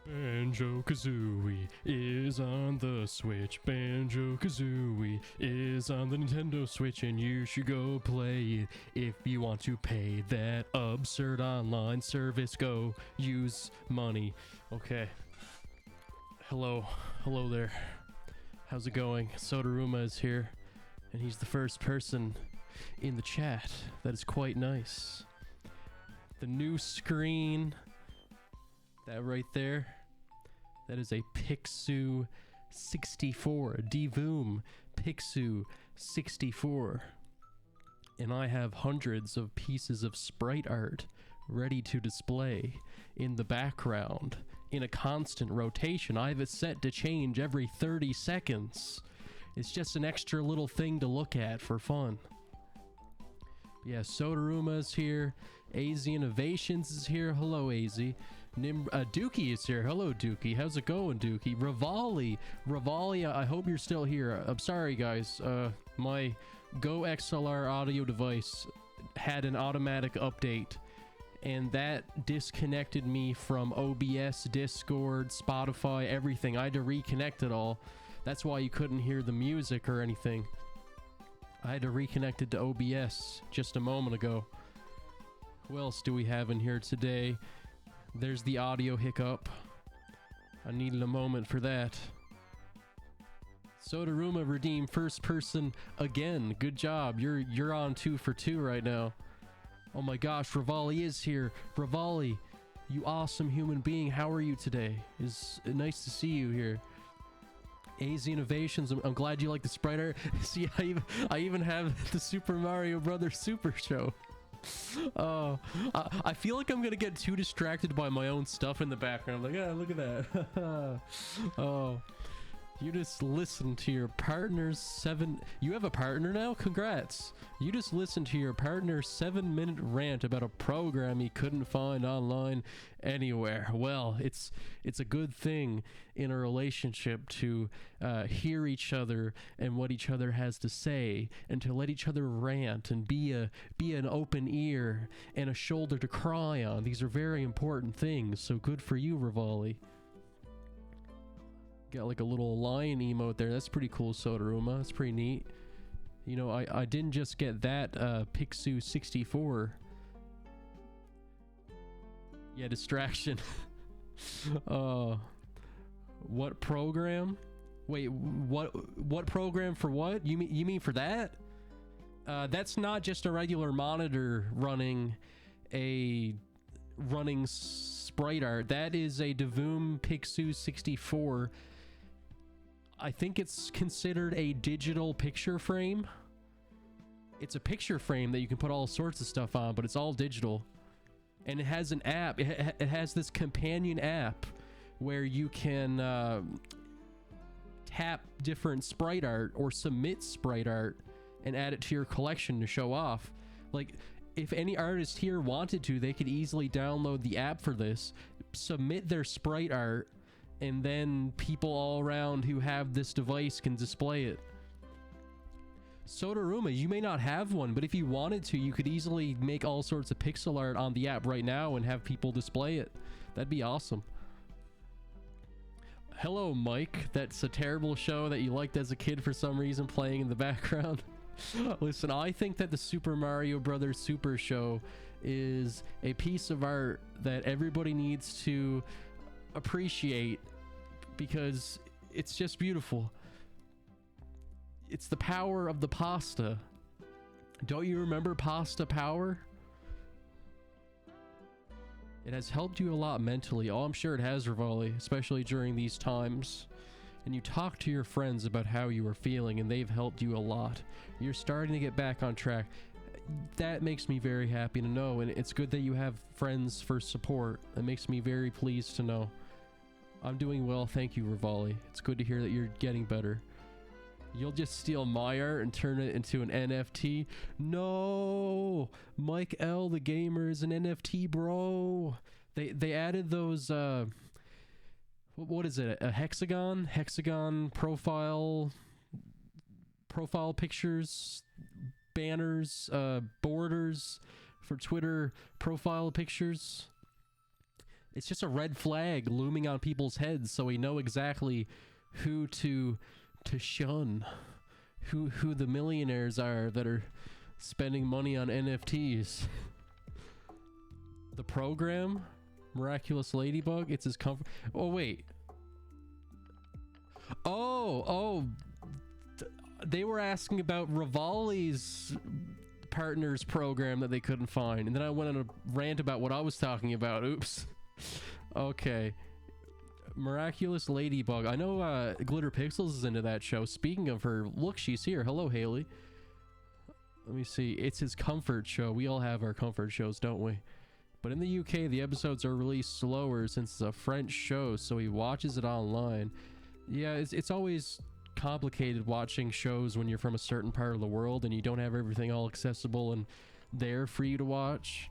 Banjo-Kazooie is on the Switch. Banjo-Kazooie is on the Nintendo Switch, and you should go play it if you want to pay that absurd online service. Go use money. Okay. Hello there. How's it going? Sodaruma is here, and he's the first person in the chat. That is quite nice. The new screen, that right there, that is a Pixoo 64, a Devoom Pixoo 64. And I have hundreds of pieces of sprite art ready to display in the background in a constant rotation. I have it set to change every 30 seconds. It's just an extra little thing to look at for fun. Yeah, Sodaruma's here. AZ Innovations is here. Hello, AZ. Dookie is here. Hello, Dookie. How's it going, Dookie? Rivali, I hope you're still here. I'm sorry, guys. My Go XLR audio device had an automatic update, and that disconnected me from OBS, Discord, Spotify, everything. I had to reconnect it all. That's why you couldn't hear the music or anything. I had to reconnect it to OBS just a moment ago. Who else do we have in here today? There's the audio hiccup. I needed a moment for that. Sodaruma redeemed first person again. Good job. You're on 2 for 2 right now. Oh my gosh, Rivali is here. Rivali, you awesome human being. How are you today? It's nice to see you here. AZ Innovations, I'm glad you like the sprite art. See, I even have the Super Mario Brothers Super Show. I feel like I'm gonna get too distracted by my own stuff in the background. Like, yeah, look at that. Oh, you just listened to your partner's You have a partner now? Congrats. You just listened to your partner's 7-minute rant about a program he couldn't find online anywhere. Well, it's a good thing in a relationship to hear each other and what each other has to say, and to let each other rant and be an open ear and a shoulder to cry on. These are very important things. So good for you, Rivali. Got like a little lion emote there. That's pretty cool, Sodaruma. That's pretty neat. You know, I didn't just get that Pixoo 64. Yeah, distraction. What program? Wait, what program for what? You mean for that? That's not just a regular monitor running sprite art. That is a Devoom Pixoo 64. I think it's considered a digital picture frame. It's a picture frame that you can put all sorts of stuff on, but it's all digital. And it has an app. It has this companion app where you can tap different sprite art or submit sprite art and add it to your collection to show off. Like, if any artist here wanted to, they could easily download the app for this, submit their sprite art, and then people all around who have this device can display it. Sodaruma, you may not have one, but if you wanted to, you could easily make all sorts of pixel art on the app right now and have people display it. That'd be awesome. Hello, Mike. That's a terrible show that you liked as a kid for some reason playing in the background. Listen, I think that the Super Mario Brothers Super Show is a piece of art that everybody needs to appreciate because it's just beautiful. It's the power of the pasta. Don't you remember Pasta Power? It has helped you a lot mentally. Oh, I'm sure it has, Rivali, especially during these times. And you talk to your friends about how you are feeling, and they've helped you a lot. You're starting to get back on track. That makes me very happy to know, and it's good that you have friends for support. That makes me very pleased to know. I'm doing well, thank you, Rivali. It's good to hear that you're getting better. You'll just steal my art and turn it into an NFT? No! Mike L, the gamer, is an NFT, bro. They added those, what is it? A hexagon profile pictures, banners, borders for Twitter profile pictures. It's just a red flag looming on people's heads, so we know exactly who to shun, who the millionaires are that are spending money on NFTs. The program, Miraculous Ladybug, it's his comfort. Oh wait. Oh, they were asking about Rivali's partners program that they couldn't find, and then I went on a rant about what I was talking about. Oops. Okay. Miraculous Ladybug. I know Glitter Pixels is into that show. Speaking of her, look, she's here. Hello, Haley. Let me see. It's his comfort show. We all have our comfort shows, don't we? But in the UK, the episodes are released slower since it's a French show, so he watches it online. Yeah, it's always complicated watching shows when you're from a certain part of the world and you don't have everything all accessible and there for you to watch.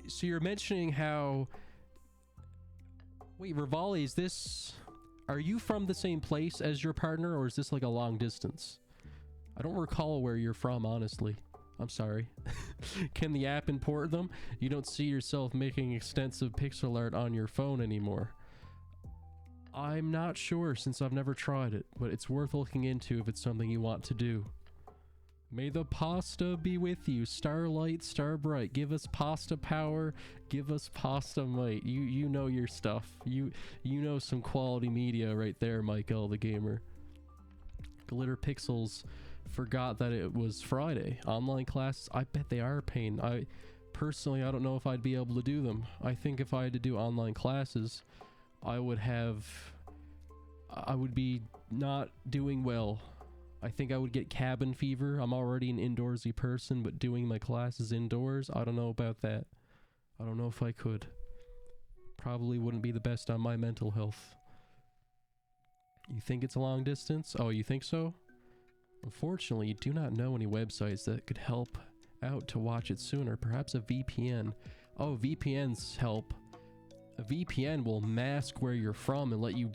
So you're mentioning how... Wait, Rivali, is this... Are you from the same place as your partner, or is this like a long distance? I don't recall where you're from, honestly. I'm sorry. Can the app import them? You don't see yourself making extensive pixel art on your phone anymore. I'm not sure since I've never tried it, but it's worth looking into if it's something you want to do. May the pasta be with you, starlight, starbright. Give us pasta power, give us pasta might. You know your stuff. You know some quality media right there, Michael the gamer. Glitter Pixels forgot that it was Friday. Online classes, I bet they are a pain. I don't know if I'd be able to do them. I think if I had to do online classes, I would be not doing well. I think I would get cabin fever. I'm already an indoorsy person, but doing my classes indoors, I don't know about that. I don't know if I could. Probably wouldn't be the best on my mental health. You think it's a long distance? Oh, you think so? Unfortunately, you do not know any websites that could help out to watch it sooner. Perhaps a VPN. Oh, VPNs help. A VPN will mask where you're from and let you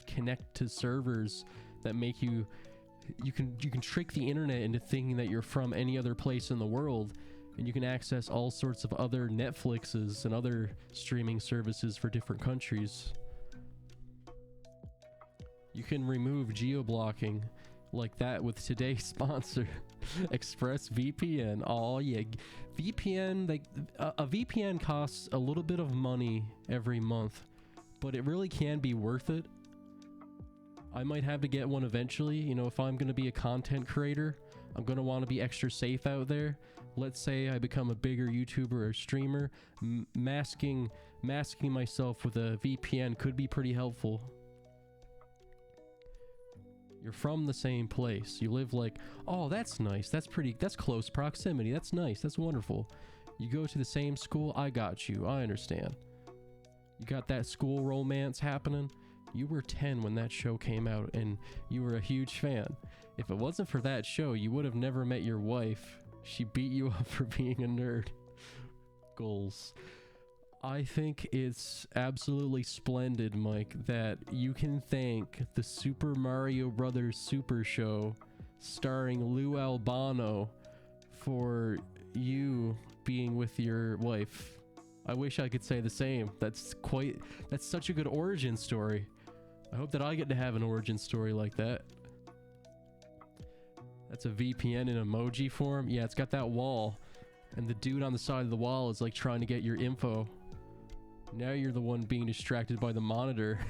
connect to servers that make you... You can trick the internet into thinking that you're from any other place in the world, and you can access all sorts of other Netflixes and other streaming services for different countries. You can remove geo-blocking like that with today's sponsor, ExpressVPN. Oh yeah, VPN. A VPN costs a little bit of money every month, but it really can be worth it. I might have to get one eventually. You know, if I'm going to be a content creator, I'm going to want to be extra safe out there. Let's say I become a bigger YouTuber or streamer, masking myself with a VPN could be pretty helpful. You're from the same place. You live like, oh, that's nice. That's close proximity. That's nice. That's wonderful. You go to the same school. I got you. I understand. You got that school romance happening. You were 10 when that show came out, and you were a huge fan. If it wasn't for that show, you would have never met your wife. She beat you up for being a nerd. Goals. I think it's absolutely splendid, Mike, that you can thank the Super Mario Brothers Super Show starring Lou Albano for you being with your wife. I wish I could say the same. That's such a good origin story. I hope that I get to have an origin story like that. That's a VPN in emoji form. Yeah, it's got that wall. And the dude on the side of the wall is like trying to get your info. Now you're the one being distracted by the monitor.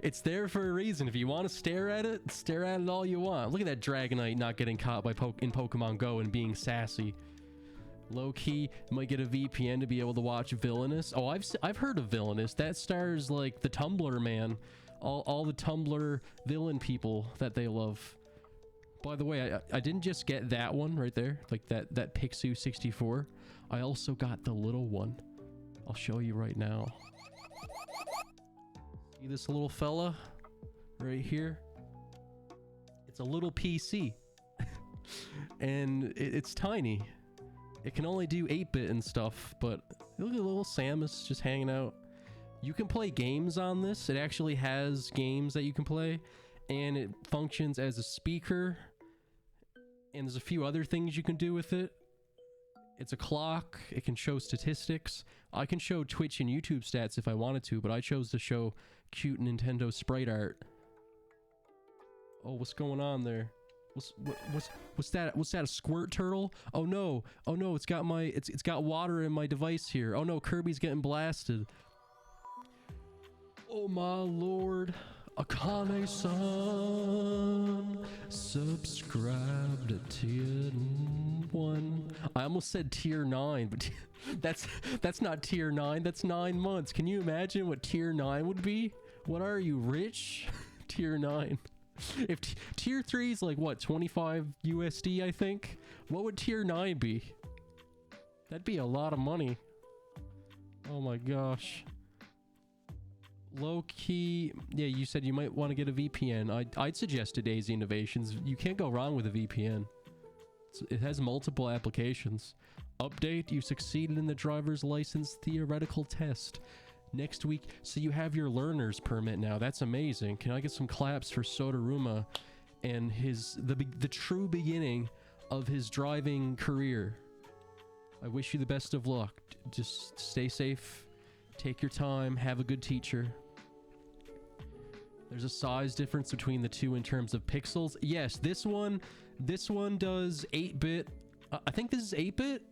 It's there for a reason. If you want to stare at it all you want. Look at that Dragonite not getting caught by in Pokemon Go and being sassy. Low key, might get a VPN to be able to watch Villainous. Oh, I've heard of Villainous. That stars like the Tumblr man, all the Tumblr villain people that they love. By the way, I didn't just get that one right there, like that Picsou 64. I also got the little one. I'll show you right now. See this little fella right here? It's a little PC, and it's tiny. It can only do 8-bit and stuff, but look at little Samus just hanging out. You can play games on this. It actually has games that you can play, and it functions as a speaker, and there's a few other things you can do with it. It's a clock. It can show statistics. I can show Twitch and YouTube stats if I wanted to, but I chose to show cute Nintendo sprite art. Oh, what's going on there? What's that? What's that? A squirt turtle? Oh no! Oh no! It's got water in my device here. Oh no! Kirby's getting blasted. Oh my lord! Akane-san, subscribe to tier 1. I almost said tier 9, but that's not tier 9. That's 9 months. Can you imagine what tier 9 would be? What are you, rich? Tier 9. If tier 3 is like what, 25 USD, I think. What would tier 9 be? That'd be a lot of money. Oh my gosh. Low key, yeah, you said you might want to get a VPN. I'd suggest a Daisy Innovations. You can't go wrong with a VPN. It has multiple applications. Update, you succeeded in the driver's license theoretical test. Next week, so you have your learner's permit now. That's amazing. Can I get some claps for Sodaruma and the true beginning of his driving career? I wish you the best of luck. Just stay safe. Take your time. Have a good teacher. There's a size difference between the two in terms of pixels. Yes, this one does 8-bit. I think this is 8-bit.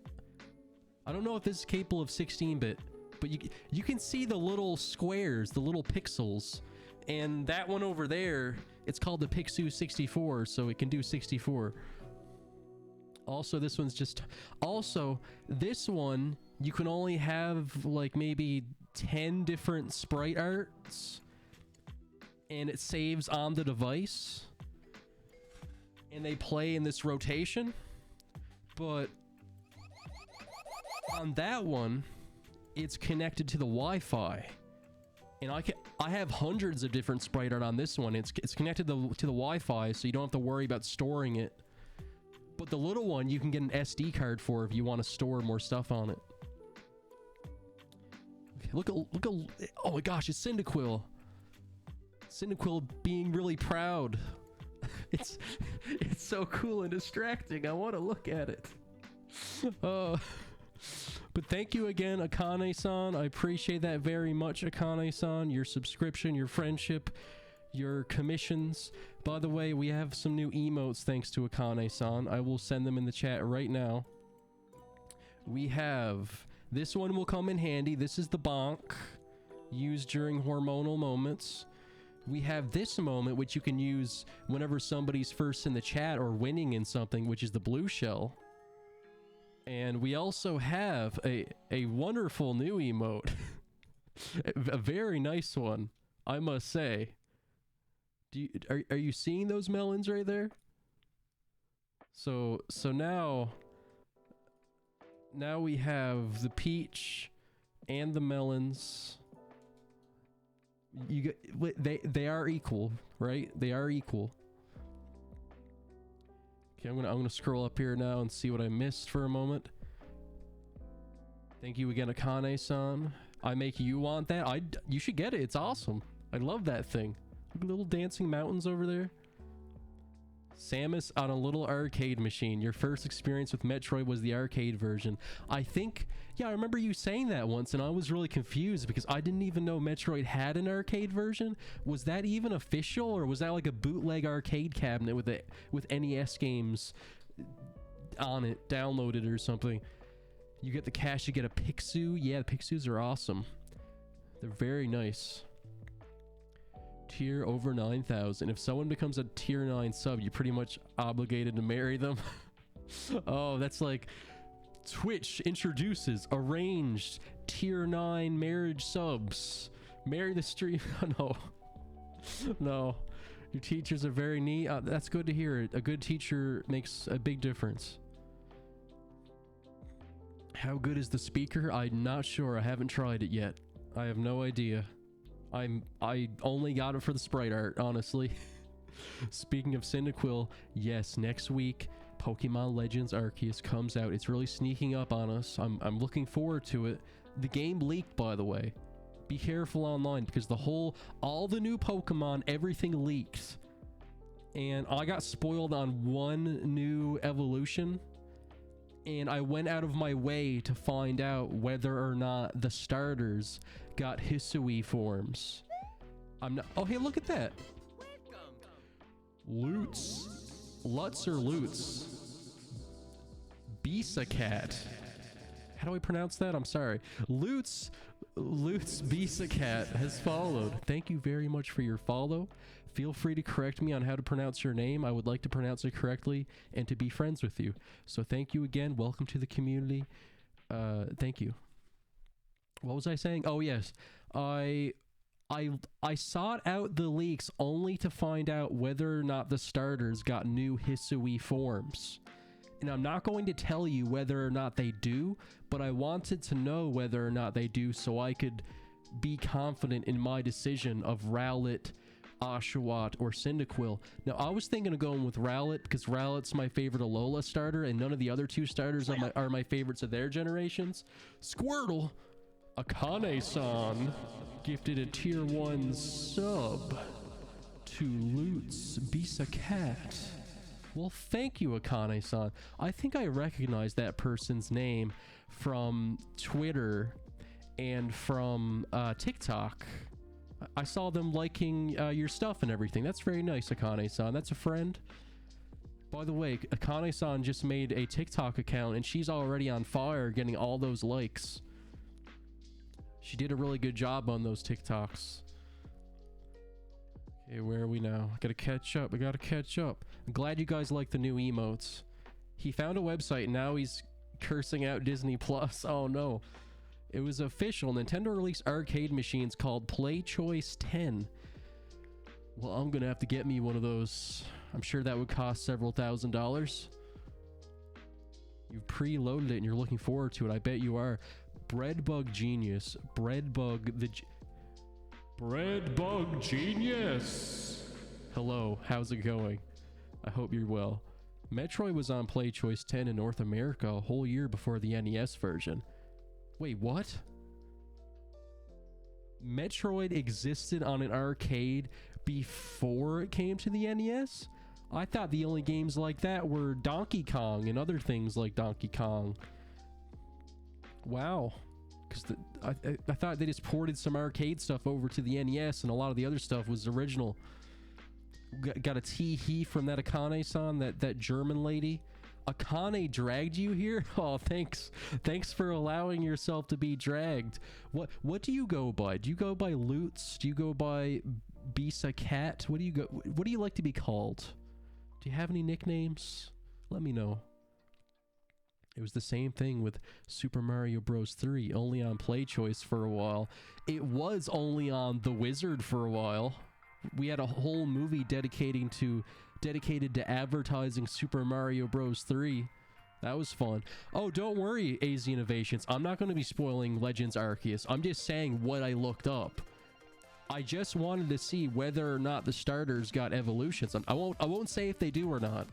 I don't know if this is capable of 16-bit, but you can see the little squares, the little pixels. And that one over there, it's called the Pixu 64, so it can do 64. Also, this one, you can only have like maybe 10 different sprite arts, and it saves on the device, and they play in this rotation. But on that one, it's connected to the Wi-Fi, and I have hundreds of different sprite art on this one. It's connected to the Wi-Fi, so you don't have to worry about storing it. But the little one, you can get an SD card for if you want to store more stuff on it. Okay, look at, oh my gosh, it's Cyndaquil. Cyndaquil being really proud. It's so cool and distracting. I want to look at it. But thank you again, Akane-san. I appreciate that very much, Akane-san. Your subscription, your friendship, your commissions. By the way, we have some new emotes thanks to Akane-san. I will send them in the chat right now. We have... This one will come in handy. This is the bonk, used during hormonal moments. We have this moment, which you can use whenever somebody's first in the chat or winning in something, which is the blue shell. And we also have a wonderful new emote. A very nice one, I must say. Are you seeing those melons right there? So now we have the peach and the melons. They are equal, right? They are equal. Okay, I'm gonna scroll up here now and see what I missed for a moment. Thank you again, Akane-san. I make you want that. You should get it. It's awesome. I love that thing. Look at little dancing mountains over there. Samus on a little arcade machine. Your first experience with Metroid was the arcade version. I think, yeah, I remember you saying that once, and I was really confused because I didn't even know Metroid had an arcade version. Was that even official, or was that like a bootleg arcade cabinet with NES games on it, downloaded or something? You get the cash, you get a Pixu. Yeah, the Pixus are awesome. They're very nice. Tier over 9,000. If someone becomes a tier 9 sub, you're pretty much obligated to marry them. Oh, that's like Twitch introduces arranged tier 9 marriage subs. Marry the stream. No. No. Your teachers are very neat. That's good to hear. A good teacher makes a big difference. How good is the speaker? I'm not sure. I haven't tried it yet. I have no idea. I only got it for the sprite art, honestly. Speaking of Cyndaquil, yes, next week Pokemon Legends Arceus comes out. It's really sneaking up on us. I'm looking forward to it. The game leaked, by the way. Be careful online because all the new Pokemon, everything leaked. And I got spoiled on one new evolution. and I went out of my way to find out whether or not the starters got Hisui forms. I'm not. Oh, hey, look at that. Lutz. Lutz or Lutz? Bisa Cat. How do I pronounce that? I'm sorry. Lutz Bisa Cat has followed. Thank you very much for your follow. Feel free to correct me on how to pronounce your name. I would like to pronounce it correctly and to be friends with you. So thank you again. Welcome to the community. Thank you. What was I saying? Oh, yes. I sought out the leaks only to find out whether or not the starters got new Hisui forms. And I'm not going to tell you whether or not they do, but I wanted to know whether or not they do so I could be confident in my decision of Rowlet, Oshawott, or Cyndaquil. Now, I was thinking of going with Rowlet because Rowlet's my favorite Alola starter, and none of the other two starters are my favorites of their generations. Squirtle! Akane-san gifted a tier 1 sub to Lutz Bisa Cat. Well, thank you, Akane-san. I think I recognize that person's name from Twitter and from TikTok. I saw them liking your stuff and everything. That's very nice, Akane-san. That's a friend. By the way, Akane-san just made a TikTok account, and she's already on fire getting all those likes. She did a really good job on those TikToks. Okay, where are we now? I gotta catch up. I'm glad you guys like the new emotes. He found a website, and now he's cursing out Disney Plus. Oh no. It was official. Nintendo released arcade machines called Play Choice 10. Well, I'm gonna have to get me one of those. I'm sure that would cost several $1,000s. You've preloaded it and you're looking forward to it. I bet you are. Breadbug Genius. Breadbug Genius. Hello, how's it going? I hope you're well. Metroid was on Play Choice 10 in North America a whole year before the NES version. Wait, what? Metroid existed on an arcade before it came to the NES? I thought the only games like that were Donkey Kong and other things like Donkey Kong. Wow. Because I thought they just ported some arcade stuff over to the NES, and a lot of the other stuff was original. Got a tee-hee from that Akane-san, that German lady. Akane dragged you here? Oh, thanks. Thanks for allowing yourself to be dragged. What do you go by? Do you go by Lutz? Do you go by Bisa Cat? What do you like to be called? Do you have any nicknames? Let me know. It was the same thing with Super Mario Bros. 3, only on Play Choice for a while. It was only on The Wizard for a while. We had a whole movie dedicated to advertising Super Mario Bros. 3. That was fun. Oh, don't worry, AZ Innovations. I'm not going to be spoiling Legends Arceus. I'm just saying what I looked up. I just wanted to see whether or not the starters got evolutions. I won't say if they do or not.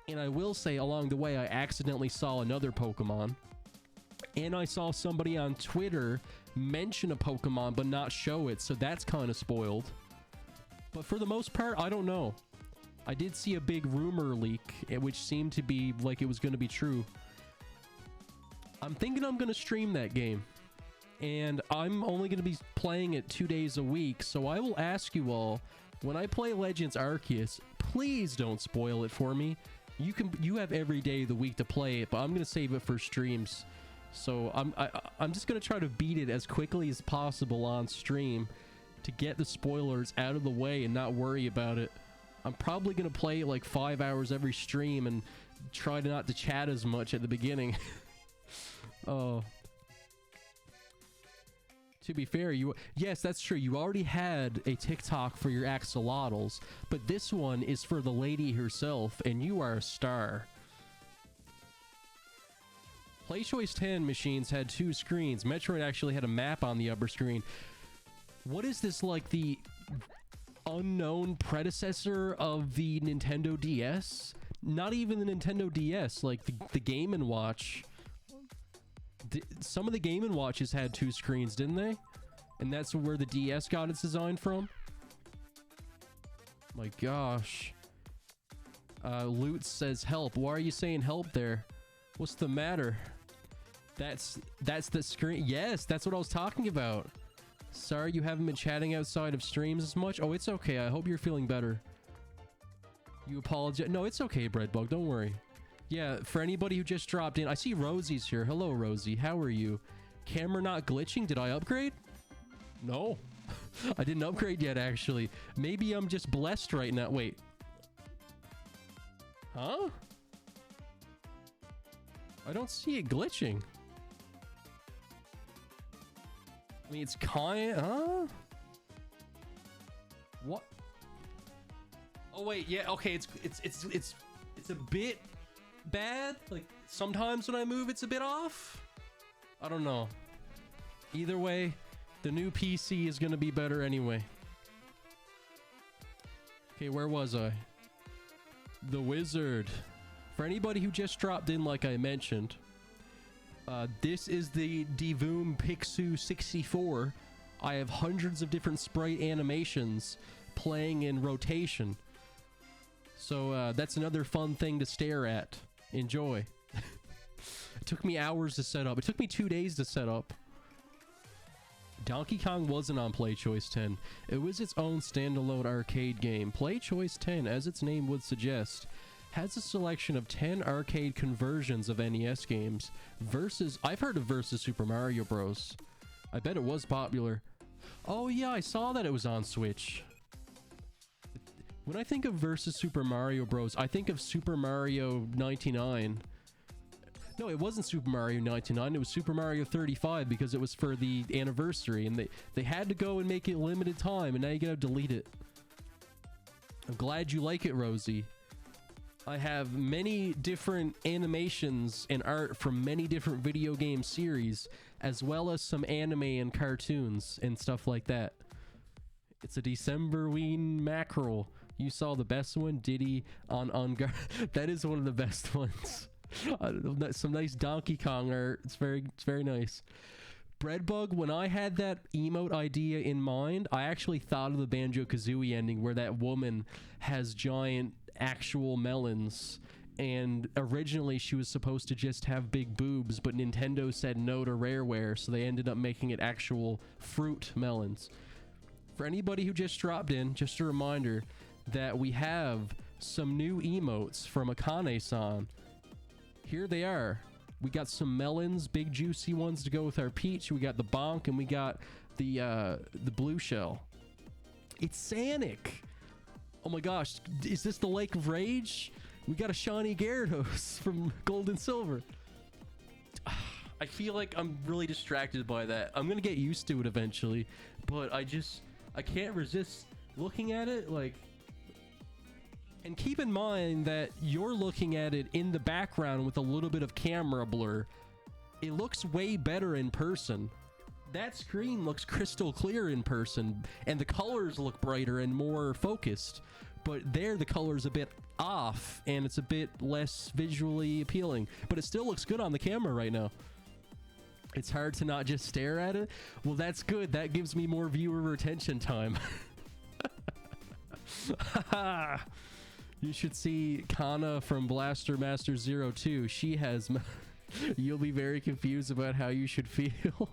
And I will say along the way, I accidentally saw another Pokemon. And I saw somebody on Twitter mention a Pokemon but not show it, so that's kind of spoiled. But for the most part, I don't know. I did see a big rumor leak, which seemed to be like it was going to be true. I'm thinking I'm going to stream that game. And I'm only going to be playing it 2 days a week, so I will ask you all, when I play Legends Arceus, please don't spoil it for me. You have every day of the week to play it, but I'm going to save it for streams. So I'm just going to try to beat it as quickly as possible on stream to get the spoilers out of the way and not worry about it. I'm probably going to play it like 5 hours every stream and try not to chat as much at the beginning. Oh. To be fair, yes, that's true. You already had a TikTok for your axolotls, but this one is for the lady herself, and you are a star. Play Choice 10 machines had 2 screens. Metroid actually had a map on the upper screen. What is this, like the unknown predecessor of the Nintendo DS? Not even the Nintendo DS, like the Game & Watch. Some of the Game & Watches had 2 screens, didn't they? And that's where the DS got its design from? My gosh. Lutz says help. Why are you saying help there? What's the matter? That's the screen. Yes, that's what I was talking about. Sorry you haven't been chatting outside of streams as much. Oh, it's okay. I hope you're feeling better. You apologize. No, it's okay, Breadbug. Don't worry. Yeah, for anybody who just dropped in, I see Rosie's here. Hello, Rosie. How are you? Camera not glitching? Did I upgrade? No. I didn't upgrade yet, actually. Maybe I'm just blessed right now. Wait. Huh? I don't see it glitching. I mean, it's kind of... Huh? What? Oh, wait. Yeah, okay. It's a bit bad. Like, sometimes when I move, it's a bit off. I don't know. Either way, the new PC is going to be better anyway. Okay, where was I? The Wizard. For anybody who just dropped in, like I mentioned, this is the Devoom Pixu 64. I have hundreds of different sprite animations playing in rotation. So that's another fun thing to stare at. Enjoy. It took me hours to set up. It took me 2 days to set up. Donkey Kong wasn't on PlayChoice 10. It was its own standalone arcade game. PlayChoice 10, as its name would suggest, has a selection of 10 arcade conversions of NES games. I've heard of Versus Super Mario Bros. I bet it was popular. Oh yeah, I saw that it was on Switch. When I think of Versus Super Mario Bros, I think of Super Mario 99. No, it wasn't Super Mario 99, it was Super Mario 35 because it was for the anniversary, and they had to go and make it limited time, and now you gotta delete it. I'm glad you like it, Rosie. I have many different animations and art from many different video game series, as well as some anime and cartoons and stuff like that. It's a Decemberween mackerel. You saw the best one, Diddy on Guard. That is one of the best ones. Some nice Donkey Kong art. It's very nice. Breadbug, when I had that emote idea in mind, I actually thought of the Banjo-Kazooie ending where that woman has giant actual melons, and originally she was supposed to just have big boobs, but Nintendo said no to Rareware, so they ended up making it actual fruit melons. For anybody who just dropped in, just a reminder that we have some new emotes from Akane-san. Here they are. We got some melons, big juicy ones to go with our peach. We got the bonk, and we got the blue shell. It's Sonic. Oh my gosh, is this the Lake of Rage? We got a shiny Gyarados from Gold and Silver. I feel like I'm really distracted by that. I'm gonna get used to it eventually, but I can't resist looking at it, like. And keep in mind that you're looking at it in the background with a little bit of camera blur. It looks way better in person. That screen looks crystal clear in person, and the colors look brighter and more focused. But there, the color's a bit off, and it's a bit less visually appealing. But it still looks good on the camera right now. It's hard to not just stare at it. Well, that's good. That gives me more viewer retention time. You should see Kana from Blaster Master 02. She has... You'll be very confused about how you should feel.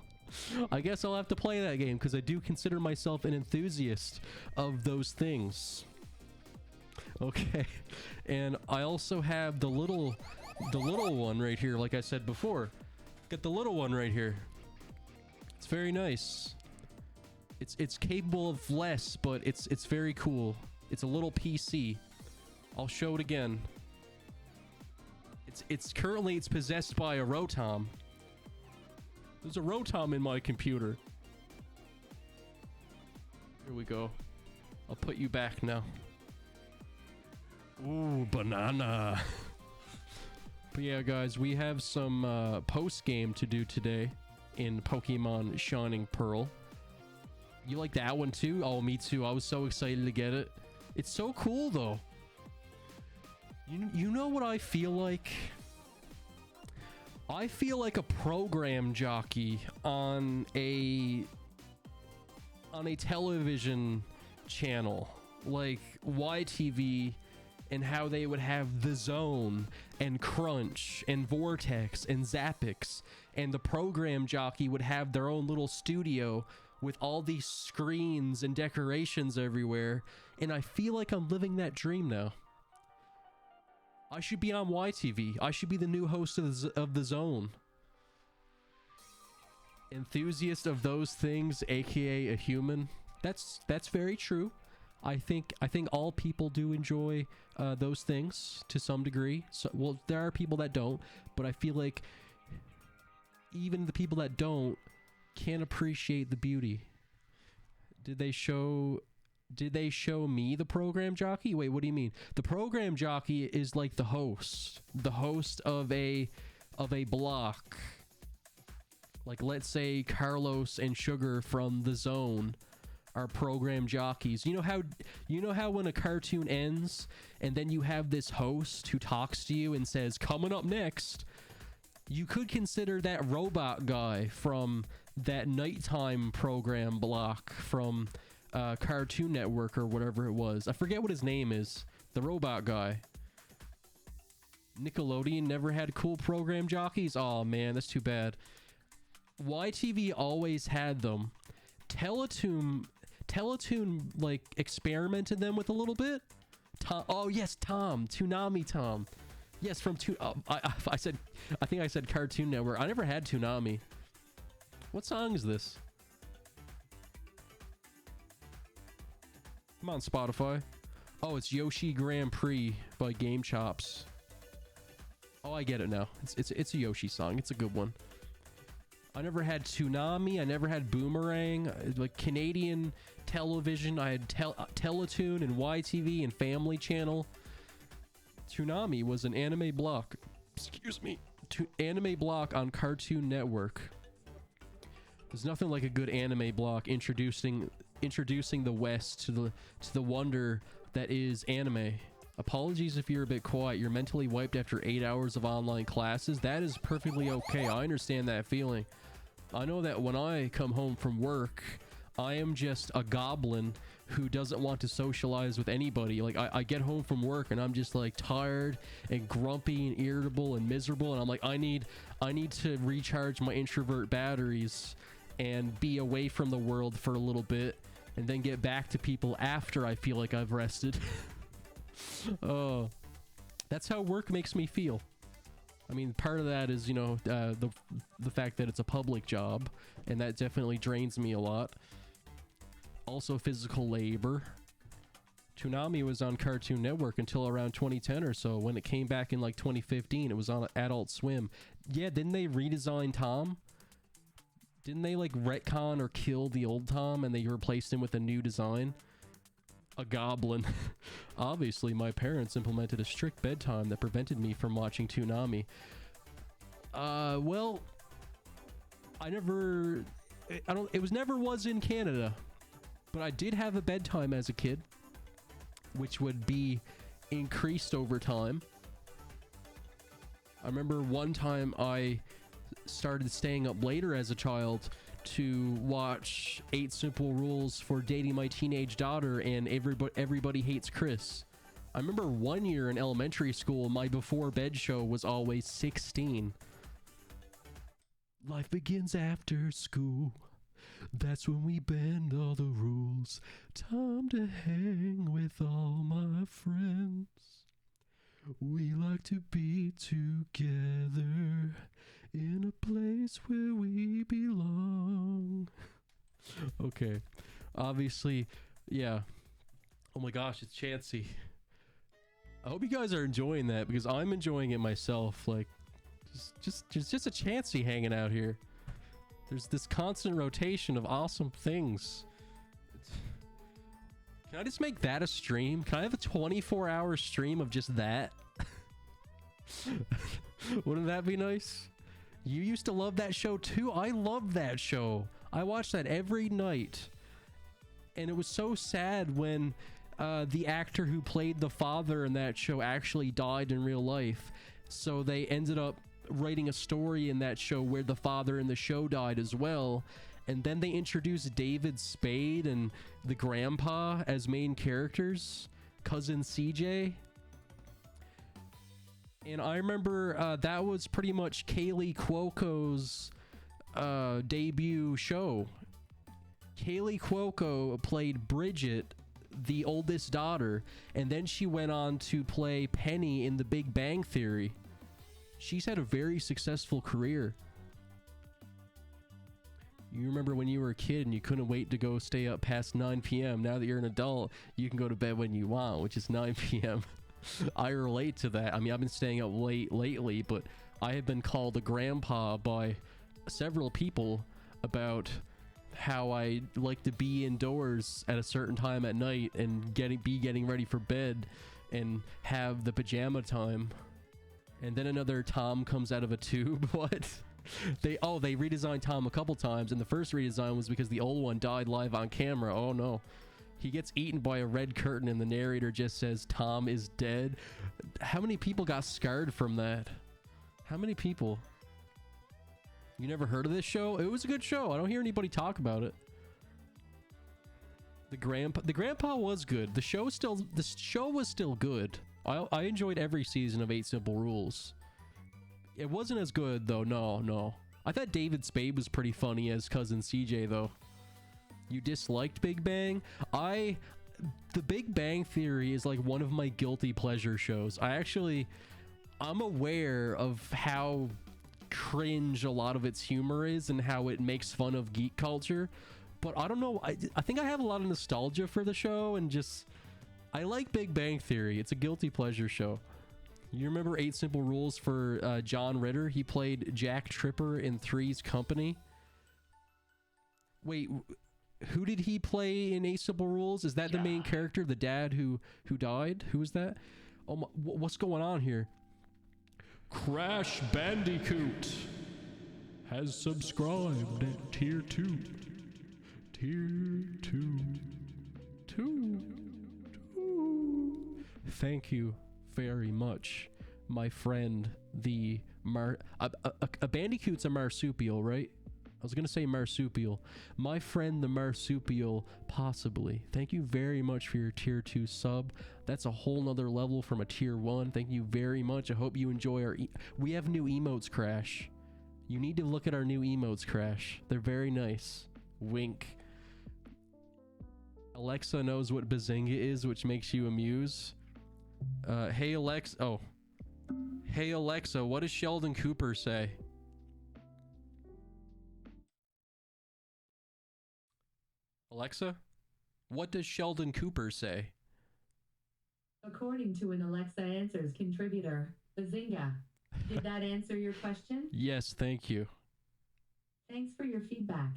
I guess I'll have to play that game because I do consider myself an enthusiast of those things. Okay. And I also have the little one right here, like I said before. Got the little one right here. It's very nice. It's capable of less, but it's very cool. It's a little PC. I'll show it again. It's currently possessed by a Rotom. There's a Rotom in my computer. Here we go. I'll put you back now. Ooh, banana. But yeah, guys, we have some post-game to do today in Pokemon Shining Pearl. You like that one too? Oh, me too. I was so excited to get it. It's so cool, though. You know what I feel like? I feel like a program jockey on a television channel like YTV and how they would have The Zone and Crunch and Vortex and Zappix, and the program jockey would have their own little studio with all these screens and decorations everywhere, and I feel like I'm living that dream now. I should be on YTV. I should be the new host of The Zone. Enthusiast of those things, aka a human. That's very true. I think all people do enjoy those things to some degree. So, well, there are people that don't, but I feel like even the people that don't can't appreciate the beauty. Did they show me the program jockey? Wait, what do you mean? The program jockey is like the host of a block. Like, let's say Carlos and Sugar from The Zone are program jockeys. You know how when a cartoon ends and then you have this host who talks to you and says, coming up next, you could consider that robot guy from that nighttime program block from Cartoon Network or whatever it was. I forget what his name is. The robot guy. Nickelodeon never had cool program jockeys? Oh man, that's too bad. YTV always had them. Teletoon like experimented them with a little bit. Oh yes, Toonami Tom. Yes, from I think I said Cartoon Network. I never had Toonami. What song is this? I'm on Spotify. Oh, it's Yoshi Grand Prix by Game Chops. Oh, I get it now. It's a Yoshi song. It's a good one. I never had Toonami. I never had Boomerang. Like Canadian television, I had Teletoon and YTV and Family Channel. Toonami was an anime block. Excuse me. Anime block on Cartoon Network. There's nothing like a good anime block introducing the West to the wonder that is anime. Apologies if you're a bit quiet. You're mentally wiped after 8 hours of online classes. That is perfectly okay. I understand that feeling. I know that when I come home from work, I am just a goblin who doesn't want to socialize with anybody. Like, I get home from work and I'm just like tired and grumpy and irritable and miserable, and I'm like, I need to recharge my introvert batteries and be away from the world for a little bit and then get back to people after I feel like I've rested. Oh, that's how work makes me feel. I mean, part of that is, you know, the fact that it's a public job, and that definitely drains me a lot. Also, physical labor. Toonami was on Cartoon Network until around 2010 or so. When it came back in like 2015, it was on Adult Swim. Yeah, didn't they redesign Tom? Didn't they like retcon or kill the old Tom and they replaced him with a new design? A goblin. Obviously, my parents implemented a strict bedtime that prevented me from watching Toonami. Well, it never was in Canada, but I did have a bedtime as a kid, which would be increased over time. I remember one time I started staying up later as a child to watch 8 Simple Rules for Dating My Teenage Daughter and Everybody Hates Chris. I remember one year in elementary school, my before bed show was always 16. Life begins after school. That's when we bend all the rules. Time to hang with all my friends. We like to be together in a place where we belong. Okay. Obviously, yeah. Oh my gosh, it's Chansey. I hope you guys are enjoying that, because I'm enjoying it myself. Like, just a Chansey hanging out here. There's this constant rotation of awesome things. Can I just make that a stream? Can I have a 24-hour stream of just that? Wouldn't that be nice? You used to love that show too? I loved that show. I watched that every night. And it was so sad when the actor who played the father in that show actually died in real life. So they ended up writing a story in that show where the father in the show died as well. And then they introduced David Spade and the grandpa as main characters. Cousin CJ. And I remember that was pretty much Kaylee Cuoco's debut show. Kaylee Cuoco played Bridget, the oldest daughter, and then she went on to play Penny in The Big Bang Theory. She's had a very successful career. You remember when you were a kid and you couldn't wait to go stay up past 9 p.m. Now that you're an adult, you can go to bed when you want, which is 9 p.m. I relate to that. I mean, I've been staying up late lately, but I have been called a grandpa by several people about how I like to be indoors at a certain time at night and getting ready for bed and have the pajama time. And then another Tom comes out of a tube. What? They redesigned Tom a couple times, and the first redesign was because the old one died live on camera. Oh no. He gets eaten by a red curtain and the narrator just says Tom is dead. How many people got scarred from that? How many people? You never heard of this show? It was a good show. I don't hear anybody talk about it. The grandpa was good. The show was still good. I enjoyed every season of 8 Simple Rules. It wasn't as good though. No. I thought David Spade was pretty funny as cousin CJ though. You disliked Big Bang? The Big Bang Theory is like one of my guilty pleasure shows. I'm aware of how cringe a lot of its humor is and how it makes fun of geek culture, but I don't know. I think I have a lot of nostalgia for the show, and just I like Big Bang Theory. It's a guilty pleasure show. You remember 8 Simple Rules for John Ritter? He played Jack Tripper in Three's Company. Wait, who did he play in 8 Simple Rules? Is that the main character, the dad who died? Who is that? Oh my, what's going on here? Crash Bandicoot has subscribed at tier 2. Tier 2. Thank you very much, my friend. A bandicoot's a marsupial, right? I was gonna say marsupial. My friend the marsupial, possibly. Thank you very much for your tier 2 sub. That's a whole nother level from a tier 1. Thank you very much. I hope you enjoy our we have new emotes, Crash. You need to look at our new emotes, Crash. They're very nice. Wink. Alexa knows what Bazinga is, which makes you amuse. Hey Alexa, what does Sheldon Cooper say? Alexa, what does Sheldon Cooper say? According to an Alexa Answers contributor, Bazinga. Did that answer your question? Yes, thank you. Thanks for your feedback.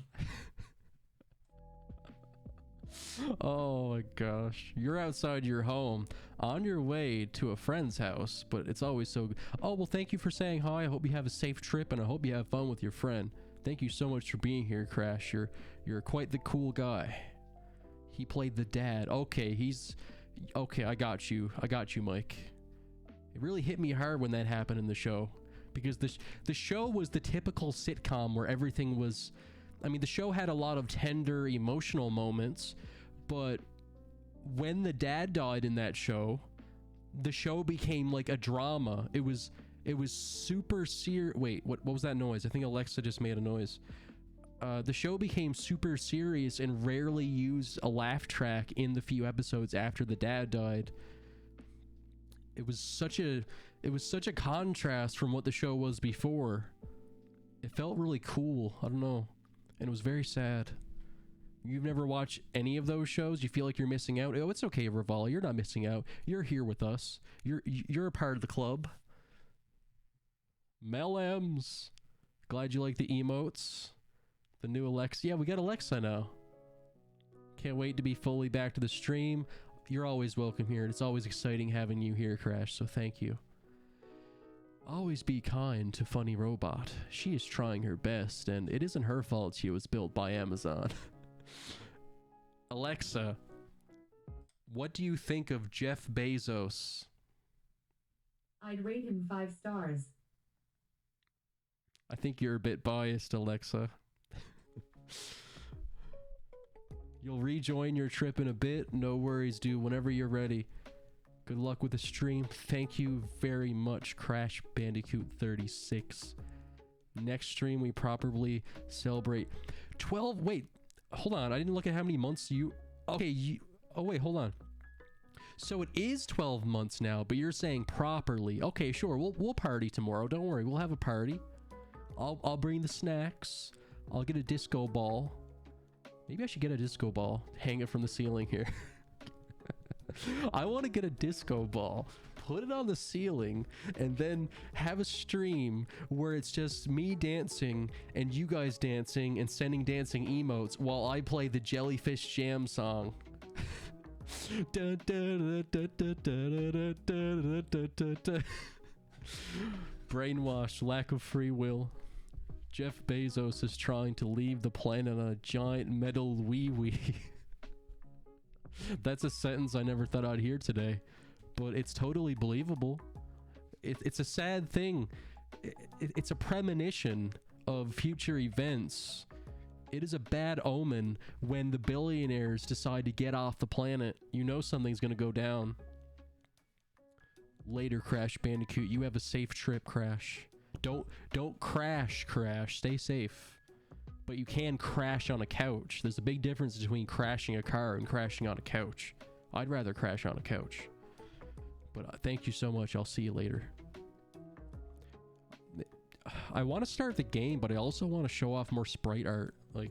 Oh my gosh. You're outside your home on your way to a friend's house, but it's always so good. Oh, well, thank you for saying hi. I hope you have a safe trip, and I hope you have fun with your friend. Thank you so much for being here, Crash. You're quite the cool guy. He played the dad. Okay, I got you, Mike. It really hit me hard when that happened in the show, because the show was the typical sitcom where everything was, I mean, the show had a lot of tender emotional moments, but when the dad died in that show, the show became like a drama. It was super serious. Wait, what was that noise? I think Alexa just made a noise. The show became super serious and rarely used a laugh track in the few episodes after the dad died. It was such a contrast from what the show was before. It felt really cool. I don't know. And it was very sad. You've never watched any of those shows? You feel like you're missing out? Oh, it's okay, Ravala. You're not missing out. You're here with us. You're a part of the club. Mel M's. Glad you like the emotes. The new Alexa. Yeah, we got Alexa now. Can't wait to be fully back to the stream. You're always welcome here. It's always exciting having you here, Crash, so thank you. Always be kind to Funny Robot. She is trying her best, and it isn't her fault she was built by Amazon. Alexa, what do you think of Jeff Bezos? I'd rate him 5 stars. I think you're a bit biased, Alexa. You'll rejoin your trip in a bit. No worries, dude. Whenever you're ready. Good luck with the stream. Thank you very much, Crash Bandicoot 36. Next stream, we probably celebrate 12. Wait, hold on. I didn't look at how many months you. Okay, oh, wait, hold on. So it is 12 months now, but you're saying properly. Okay, sure. We'll party tomorrow. Don't worry. We'll have a party. I'll bring the snacks. I'll get a disco ball. Maybe I should get a disco ball. Hang it from the ceiling here. I want to get a disco ball, put it on the ceiling, and then have a stream where it's just me dancing and you guys dancing and sending dancing emotes while I play the Jellyfish Jam song. Brainwashed, lack of free will. Jeff Bezos is trying to leave the planet on a giant metal wee-wee. That's a sentence I never thought I'd hear today, but it's totally believable. It's a sad thing. It's a premonition of future events. It is a bad omen when the billionaires decide to get off the planet. You know something's gonna go down. Later, Crash Bandicoot. You have a safe trip, Crash. Don't crash. Stay safe. But you can crash on a couch. There's a big difference between crashing a car and crashing on a couch. I'd rather crash on a couch. But thank you so much. I'll see you later. I want to start the game, but I also want to show off more sprite art. Like,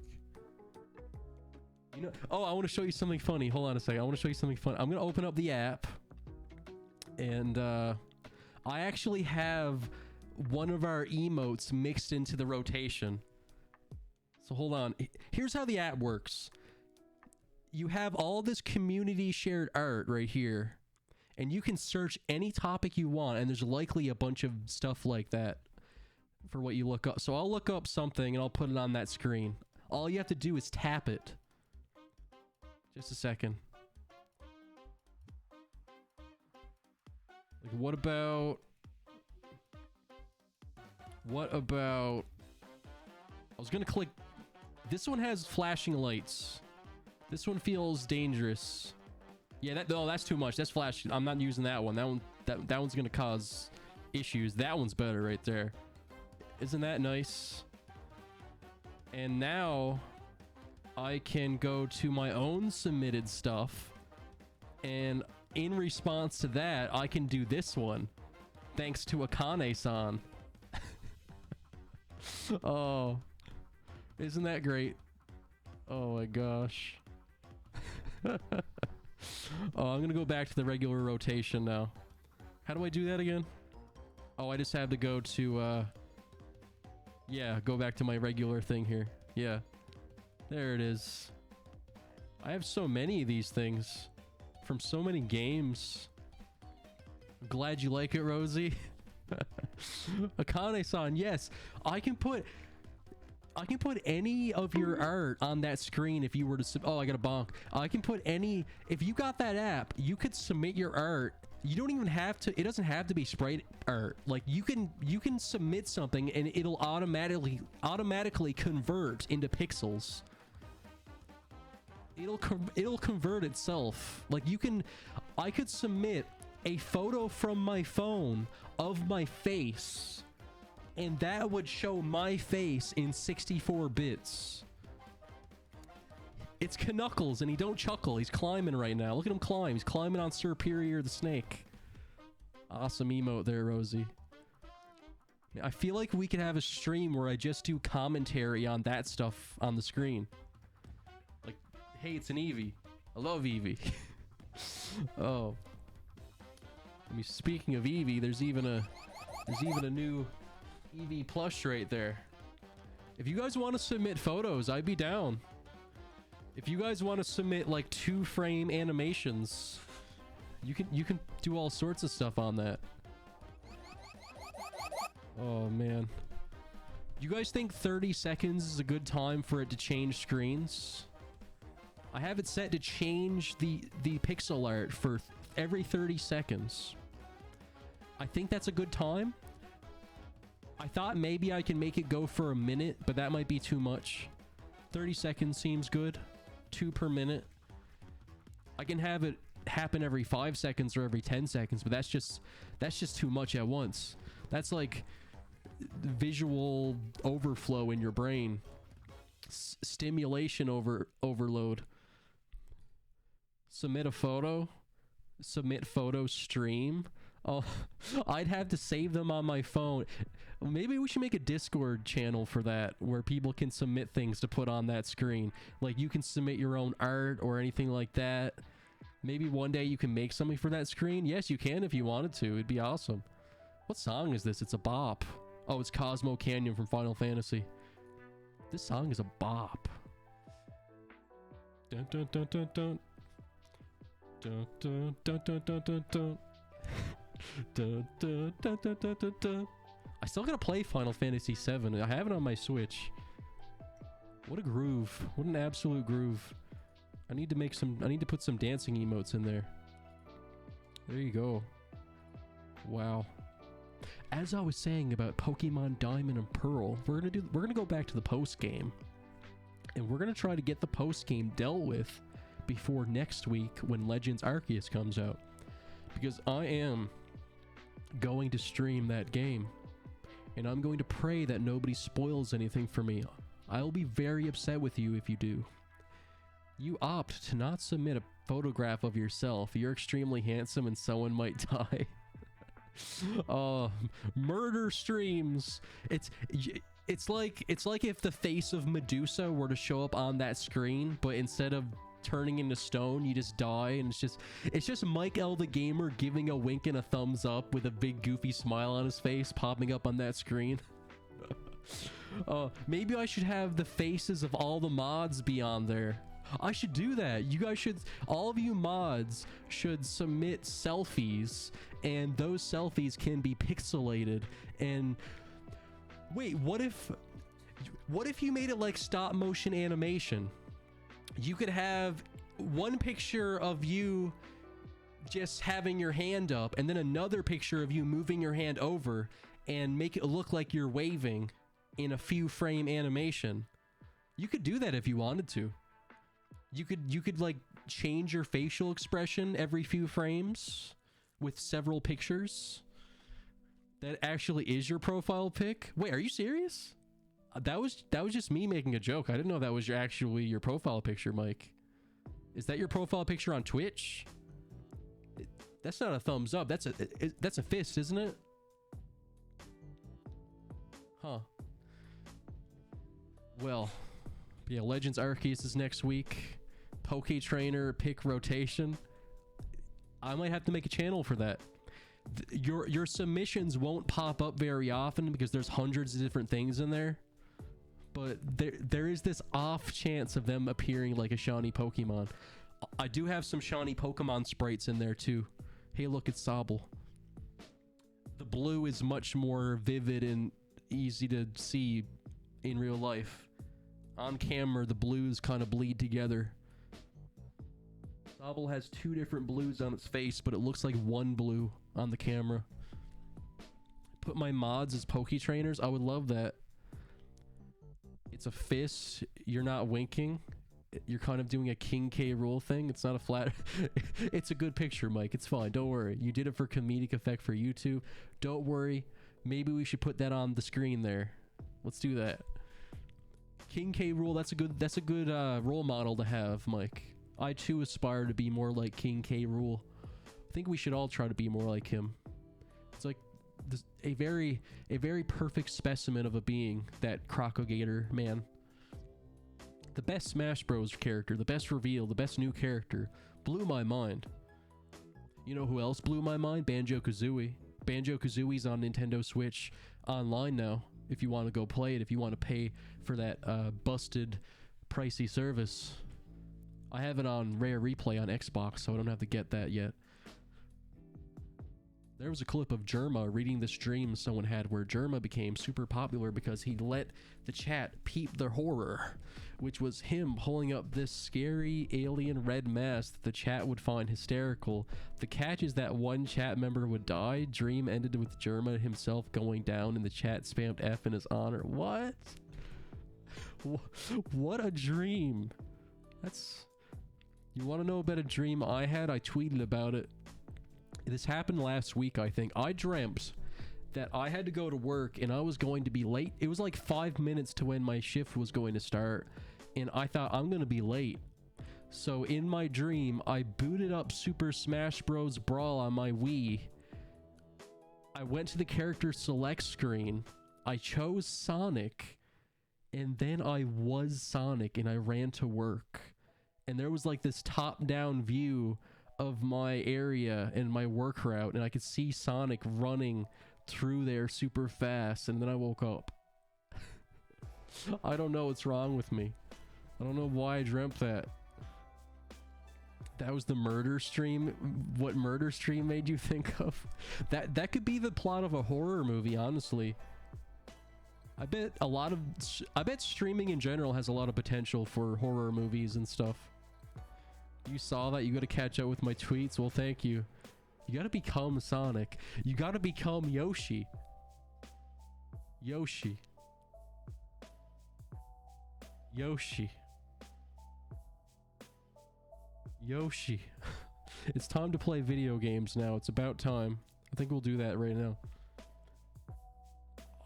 you know, oh, I want to show you something funny. Hold on a second. I want to show you something fun. I'm going to open up the app. And I actually have one of our emotes mixed into the rotation. So hold on. Here's how the app works. You have all this community shared art right here, and you can search any topic you want, and there's likely a bunch of stuff like that for what you look up. So I'll look up something and I'll put it on that screen. All you have to do is tap it. Just a second. Like, what about I was gonna click. This one has flashing lights. This one feels dangerous. Yeah, that's too much. That's flashing. I'm not using that one. That one's gonna cause issues. That one's better right there. Isn't that nice? And now I can go to my own submitted stuff, and in response to that, I can do this one, thanks to Akane-san. Oh, isn't that great? Oh my gosh. Oh, I'm gonna go back to the regular rotation now. How do I do that again? Oh, I just have to go to yeah, go back to my regular thing here. Yeah, there it is. I have so many of these things from so many games. I'm glad you like it, Rosie. Akane-san, yes, I can put any of your art on that screen if you were to oh, I got a bonk. I can put any, if you got that app, you could submit your art. You don't even have to, it doesn't have to be sprite art. Like, you can submit something and it'll automatically convert into pixels. It'll convert itself. Like, I could submit a photo from my phone of my face, and that would show my face in 64 bits. It's Knuckles, and he don't chuckle. He's climbing right now. Look at him climb. He's climbing on Superior the Snake. Awesome emote there, Rosie. I feel like we could have a stream where I just do commentary on that stuff on the screen. Like, hey, it's an Eevee. I love Eevee. Oh. I mean, speaking of Eevee, there's even a new Eevee plush right there. If you guys want to submit photos, I'd be down. If you guys want to submit like 2-frame animations, you can do all sorts of stuff on that. Oh man. You guys think 30 seconds is a good time for it to change screens? I have it set to change the pixel art for every 30 seconds. I think that's a good time. I thought maybe I can make it go for a minute, but that might be too much. 30 seconds seems good. 2 per minute. I can have it happen every 5 seconds or every 10 seconds, but that's just too much at once. That's like visual overflow in your brain. Stimulation overload. Submit a photo. Submit photo stream. Oh, I'd have to save them on my phone. Maybe we should make a Discord channel for that, where people can submit things to put on that screen. Like, you can submit your own art or anything like that. Maybe one day you can make something for that screen. Yes, you can if you wanted to. It'd be awesome. What song is this? It's a bop. Oh, it's Cosmo Canyon from Final Fantasy. This song is a bop. Dun dun dun dun dun. Dun dun dun dun dun dun dun. Dun, dun, dun, dun, dun, dun, dun. I still gotta play Final Fantasy VII. I have it on my Switch. What a groove. What an absolute groove. I need to put some dancing emotes in there. There you go. Wow. As I was saying about Pokemon Diamond and Pearl, we're gonna go back to the post game. And we're gonna try to get the post game dealt with before next week when Legends Arceus comes out. Because I am going to stream that game, and I'm going to pray that nobody spoils anything for me. I'll be very upset with you if you do. You opt to not submit a photograph of yourself. You're extremely handsome and someone might die. Murder streams. It's like if the face of Medusa were to show up on that screen, but instead of turning into stone, you just die, and it's just Mike L the gamer giving a wink and a thumbs up with a big goofy smile on his face popping up on that screen. Maybe I should have the faces of all the mods be on there. I should do that. You guys should, all of you mods should submit selfies, and those selfies can be pixelated. And wait, what if you made it like stop motion animation? You could have one picture of you just having your hand up, and then another picture of you moving your hand over, and make it look like you're waving in a few frame animation. You could do that if you wanted to. You could like change your facial expression every few frames with several pictures. That actually is your profile pic. Wait, are you serious? That was just me making a joke. I didn't know that was actually your profile picture, Mike. Is that your profile picture on Twitch? That's not a thumbs up. That's a fist, isn't it? Huh. Well, yeah, Legends Arceus is next week. Poke Trainer pick rotation. I might have to make a channel for that. Your submissions won't pop up very often because there's hundreds of different things in there. But there is this off chance of them appearing like a shiny Pokemon. I do have some shiny Pokemon sprites in there too. Hey, look, it's Sobble. The blue is much more vivid and easy to see in real life. On camera, the blues kind of bleed together. Sobble has two different blues on its face, but it looks like one blue on the camera. Put my mods as Poke Trainers. I would love that. It's a fist. You're not winking. You're kind of doing a King K. Rool thing. It's not a flat. It's a good picture, Mike. It's fine. Don't worry. You did it for comedic effect for YouTube. Don't worry. Maybe we should put that on the screen there. Let's do that. King K. Rool. That's a good role model to have, Mike. I too aspire to be more like King K. Rool. I think we should all try to be more like him. It's like a very perfect specimen of a being, that Crocogator man. The best Smash Bros character, the best reveal, the best new character. Blew my mind. You know who else blew my mind? Banjo-Kazooie. Banjo-Kazooie's on Nintendo Switch online now. If you want to go play it, if you want to pay for that busted pricey service. I have it on Rare Replay on Xbox, so I don't have to get that yet. There was a clip of Jerma reading this dream someone had where Jerma became super popular because he let the chat peep the horror, which was him pulling up this scary alien red mask that the chat would find hysterical. The catch is that one chat member would die. Dream ended with Jerma himself going down and the chat spammed F in his honor. What? What a dream. You want to know about a dream I had? I tweeted about it. This happened last week, I think. I dreamt that I had to go to work and I was going to be late. It was like 5 minutes to when my shift was going to start, and I thought I'm going to be late. So in my dream, I booted up Super Smash Bros. Brawl on my Wii. I went to the character select screen. I chose Sonic, and then I was Sonic and I ran to work. And there was like this top-down view of my area and my work route, and I could see Sonic running through there super fast, and then I woke up. I don't know what's wrong with me. I don't know why I dreamt that. That was the murder stream. What murder stream made you think of? That could be the plot of a horror movie, honestly. I bet streaming in general has a lot of potential for horror movies and stuff. You saw that? You gotta catch up with my tweets? Well, thank you. You gotta become Sonic. You gotta become Yoshi. Yoshi. Yoshi. Yoshi. It's time to play video games now. It's about time. I think we'll do that right now.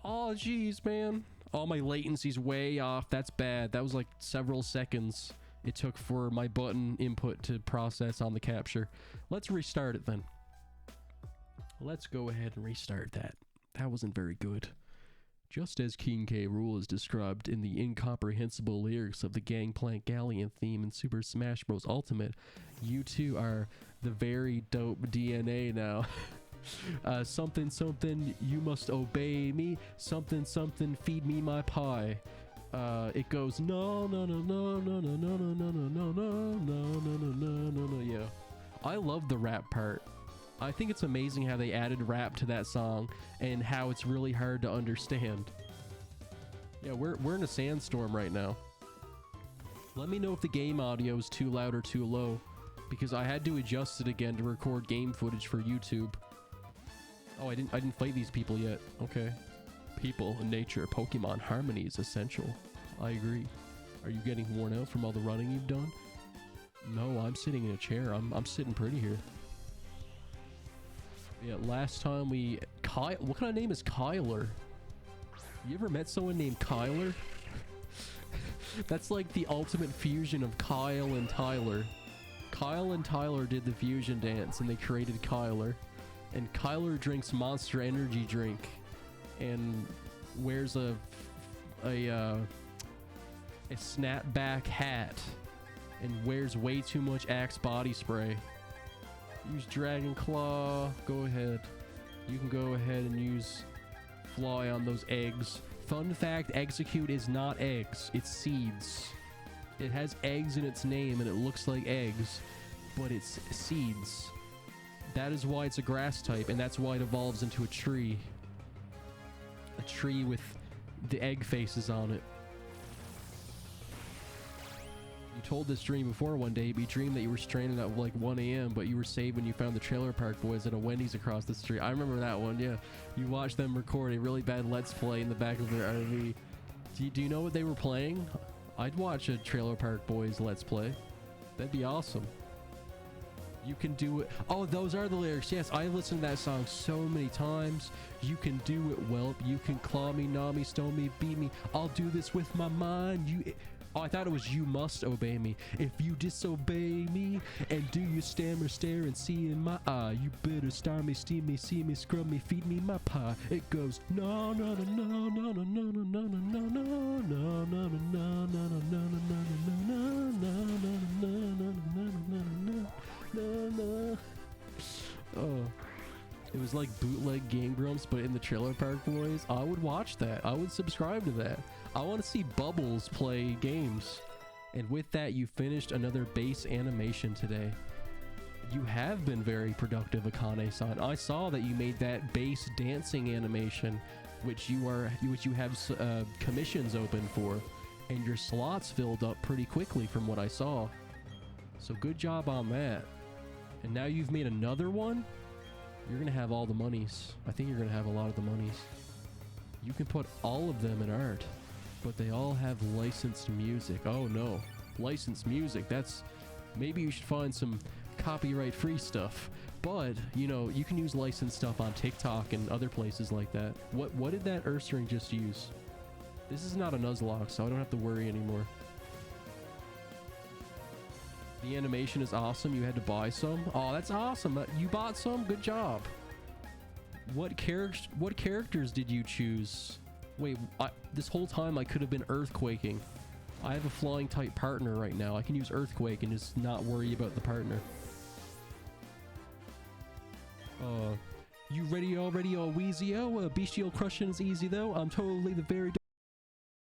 Oh, jeez, man. Oh, my latency's way off. That's bad. That was like several seconds it took for my button input to process on the capture. Let's restart it then. Let's go ahead and restart that. That wasn't very good. Just as King K. Rool is described in the incomprehensible lyrics of the Gangplank Galleon theme in Super Smash Bros. Ultimate, you two are the very dope DNA now. Something, something, you must obey me. Something, something, feed me my pie. It goes no no no no no no no no no no no no no no no no. Yeah, I love the rap part. I think it's amazing how they added rap to that song and how it's really hard to understand. Yeah, we're in a sandstorm right now. Let me know if the game audio is too loud or too low, because I had to adjust it again to record game footage for YouTube. Oh, I didn't fight these people yet. Okay. People, nature, Pokemon, harmony is essential. I agree. Are you getting worn out from all the running you've done? No, I'm sitting in a chair. I'm sitting pretty here. Yeah, last time what kind of name is Kyler? You ever met someone named Kyler? That's like the ultimate fusion of Kyle and Tyler. Kyle and Tyler did the fusion dance and they created Kyler. And Kyler drinks Monster Energy drink and wears a snapback hat and wears way too much Axe body spray. Use Dragon Claw. Go ahead. You can go ahead and use Fly on those eggs. Fun fact, Execute is not eggs. It's seeds. It has eggs in its name and it looks like eggs, but it's seeds. That is why it's a grass type, and that's why it evolves into a tree. A tree with the egg faces on it. You told this dream before one day, but you dreamed that you were stranded at like 1 a.m., but you were saved when you found the Trailer Park Boys at a Wendy's across the street. I remember that one, yeah. You watched them record a really bad Let's Play in the back of their RV. Do you know what they were playing? I'd watch a Trailer Park Boys Let's Play. That'd be awesome. You can do it. Oh, those are the lyrics. Yes, I listened to that song so many times. You can do it, whelp. You can claw me, gnaw me, stone me, beat me. I'll do this with my mind. Oh, I thought it was you must obey me. If you disobey me and do your stammer stare and see in my eye, you better star me, steam me, see me, scrub me, feed me my pie. It goes no no no no no no no no no no no no no no no no no no. Oh, it was like bootleg Game Grumps, but in the Trailer Park Boys. I would watch that. I would subscribe to that. I want to see Bubbles play games. And with that, you finished another base animation today. You have been very productive, Akane-san. I saw that you made that base dancing animation, which you have commissions open for, and your slots filled up pretty quickly from what I saw. So good job on that. And now you've made another one? You're gonna have all the monies. I think you're gonna have a lot of the monies. You can put all of them in art, but they all have licensed music. Oh no, licensed music. That's Maybe you should find some copyright-free stuff. But, you know, you can use licensed stuff on TikTok and other places like that. What did that Ursaring just use? This is not a Nuzlocke, so I don't have to worry anymore. The animation is awesome. You had to buy some. Oh, that's awesome. You bought some? Good job. What characters did you choose? Wait, this whole time I could have been Earthquaking. I have a flying type partner right now. I can use Earthquake and just not worry about the partner. You ready already, Weezio? Bestial crushing is easy though. I'm totally the very